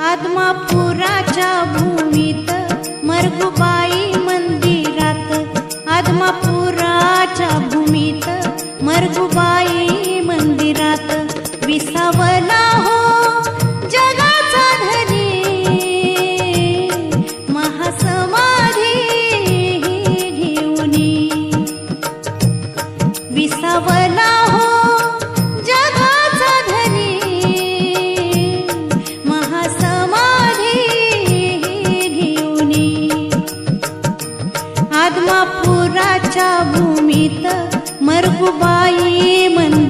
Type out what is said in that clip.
आदमापुराच्या भूमीत मरगुबाई मंदिरात, आदमापुराच्या भूमीत मरगुबाई मंदिरात विसावला हो जगाचा धनी, महासमाधी घेऊनी विसावला हो जगाचा धनी, महासमाधी घेऊनी आदमापुराच्या भूमीत मरगुबाई मंदिरात